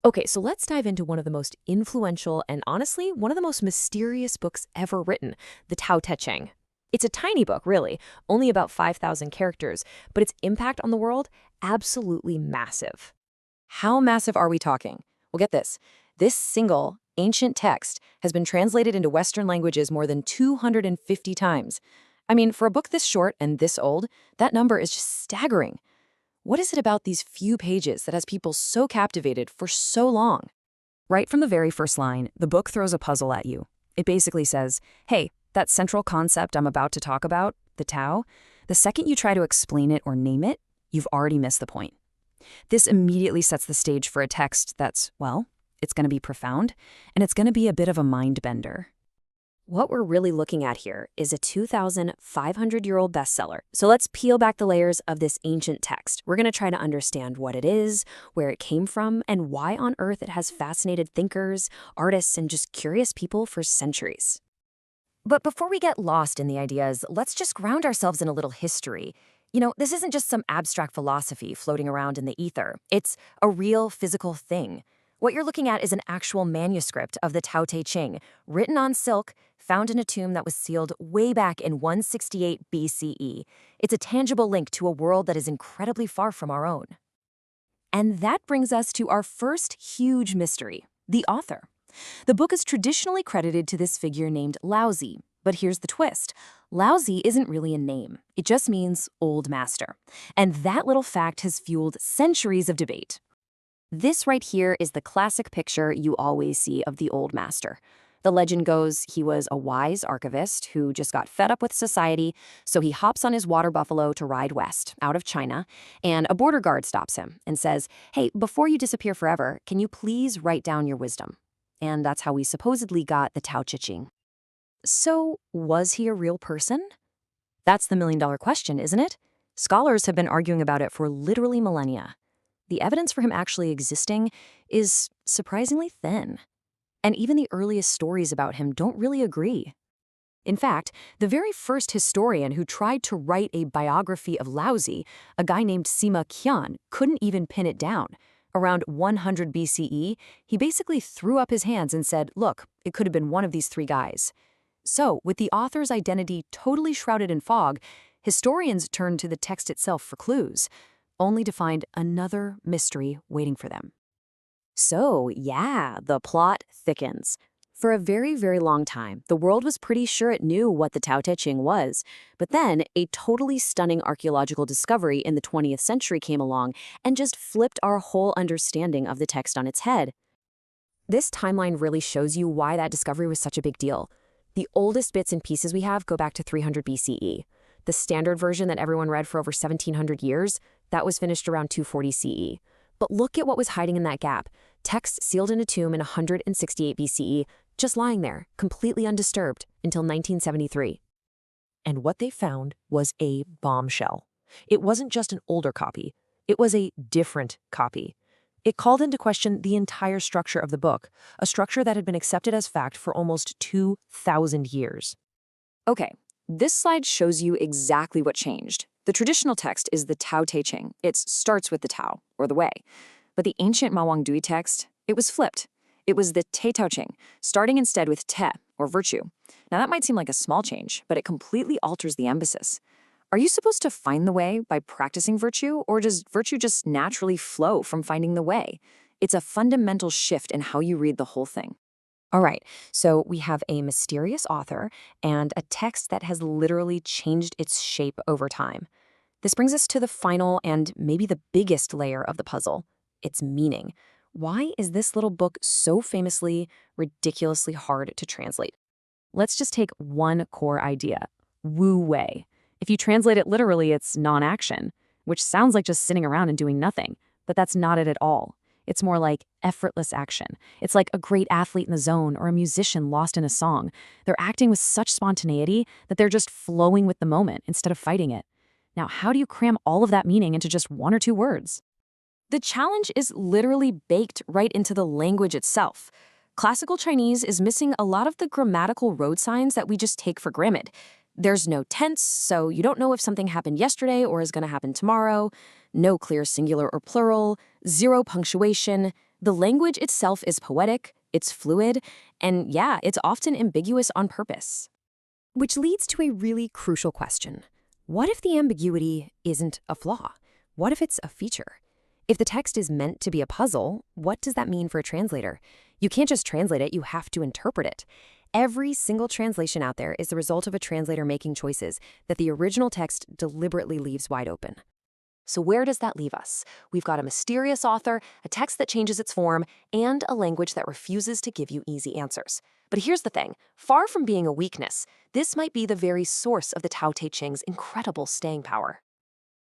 Okay, so let's dive into one of the most influential and honestly, one of the most mysterious books ever written, the Tao Te Ching. It's a tiny book, really, only about 5,000 characters, but its impact on the world, absolutely massive. How massive are we talking? Well, get this. This single, ancient text has been translated into Western languages more than 250 times. I mean, for a book this short and this old, that number is just staggering. What is it about these few pages that has people so captivated for so long? Right from the very first line, the book throws a puzzle at you. It basically says, hey, that central concept I'm about to talk about, the Tao, the second you try to explain it or name it, you've already missed the point. This immediately sets the stage for a text that's, well, it's going to be profound, and it's going to be a bit of a mind bender. What we're really looking at here is a 2,500-year-old bestseller. So let's peel back the layers of this ancient text. We're going to try to understand what it is, where it came from, and why on earth it has fascinated thinkers, artists, and just curious people for centuries. But before we get lost in the ideas, let's just ground ourselves in a little history. This isn't just some abstract philosophy floating around in the ether. It's a real physical thing. What you're looking at is an actual manuscript of the Tao Te Ching, written on silk, found in a tomb that was sealed way back in 168 BCE. It's a tangible link to a world that is incredibly far from our own. And that brings us to our first huge mystery, the author. The book is traditionally credited to this figure named Laozi, but here's the twist. Laozi isn't really a name. It just means old master. And that little fact has fueled centuries of debate. This right here is the classic picture you always see of the old master. The legend goes he was a wise archivist who just got fed up with society, so he hops on his water buffalo to ride west, out of China, and a border guard stops him and says, hey, before you disappear forever, can you please write down your wisdom? And that's how we supposedly got the Tao Te Ching. So, was he a real person? That's the million-dollar question, isn't it? Scholars have been arguing about it for literally millennia. The evidence for him actually existing is surprisingly thin. And even the earliest stories about him don't really agree. In fact, the very first historian who tried to write a biography of Laozi, a guy named Sima Qian, couldn't even pin it down. Around 100 BCE, he basically threw up his hands and said, look, it could have been one of these three guys. So, with the author's identity totally shrouded in fog, historians turned to the text itself for clues, only to find another mystery waiting for them. So, yeah, the plot thickens. For a very, very long time, the world was pretty sure it knew what the Tao Te Ching was. But then, a totally stunning archaeological discovery in the 20th century came along and just flipped our whole understanding of the text on its head. This timeline really shows you why that discovery was such a big deal. The oldest bits and pieces we have go back to 300 BCE. The standard version that everyone read for over 1,700 years, that was finished around 240 CE. But look at what was hiding in that gap. Text sealed in a tomb in 168 BCE, just lying there, completely undisturbed, until 1973. And what they found was a bombshell. It wasn't just an older copy. It was a different copy. It called into question the entire structure of the book, a structure that had been accepted as fact for almost 2,000 years. Okay, this slide shows you exactly what changed. The traditional text is the Tao Te Ching. It starts with the Tao, or the way. But the ancient Mawangdui text, it was flipped. It was the Te Tao Ching, starting instead with Te, or virtue. Now that might seem like a small change, but it completely alters the emphasis. Are you supposed to find the way by practicing virtue, or does virtue just naturally flow from finding the way? It's a fundamental shift in how you read the whole thing. All right, so we have a mysterious author and a text that has literally changed its shape over time. This brings us to the final and maybe the biggest layer of the puzzle, its meaning. Why is this little book so famously, ridiculously hard to translate? Let's just take one core idea, Wu Wei. If you translate it literally, it's non-action, which sounds like just sitting around and doing nothing, but that's not it at all. It's more like effortless action. It's like a great athlete in the zone or a musician lost in a song. They're acting with such spontaneity that they're just flowing with the moment instead of fighting it. Now, how do you cram all of that meaning into just one or two words? The challenge is literally baked right into the language itself. Classical Chinese is missing a lot of the grammatical road signs that we just take for granted. There's no tense, so you don't know if something happened yesterday or is going to happen tomorrow. No clear singular or plural. Zero punctuation. The language itself is poetic, it's fluid, and yeah, it's often ambiguous on purpose. Which leads to a really crucial question. What if the ambiguity isn't a flaw? What if it's a feature? If the text is meant to be a puzzle, what does that mean for a translator? You can't just translate it, you have to interpret it. Every single translation out there is the result of a translator making choices that the original text deliberately leaves wide open. So where does that leave us? We've got a mysterious author, a text that changes its form, and a language that refuses to give you easy answers. But here's the thing, far from being a weakness, this might be the very source of the Tao Te Ching's incredible staying power.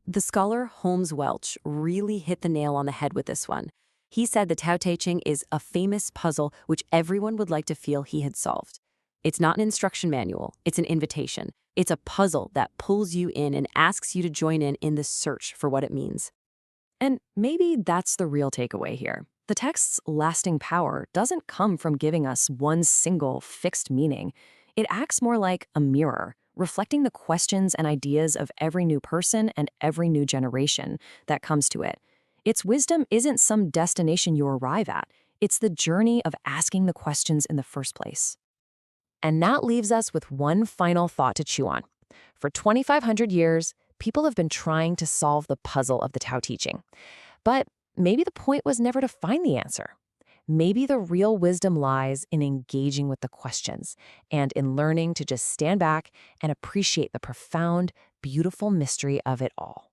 The scholar Holmes Welch really hit the nail on the head with this one. He said the Tao Te Ching is a famous puzzle which everyone would like to feel he had solved. It's not an instruction manual, it's an invitation. It's a puzzle that pulls you in and asks you to join in the search for what it means. And maybe that's the real takeaway here. The text's lasting power doesn't come from giving us one single fixed meaning. It acts more like a mirror, reflecting the questions and ideas of every new person and every new generation that comes to it. Its wisdom isn't some destination you arrive at. It's the journey of asking the questions in the first place. And that leaves us with one final thought to chew on. For 2,500 years, people have been trying to solve the puzzle of the Tao Te Ching. But maybe the point was never to find the answer. Maybe the real wisdom lies in engaging with the questions and in learning to just stand back and appreciate the profound, beautiful mystery of it all.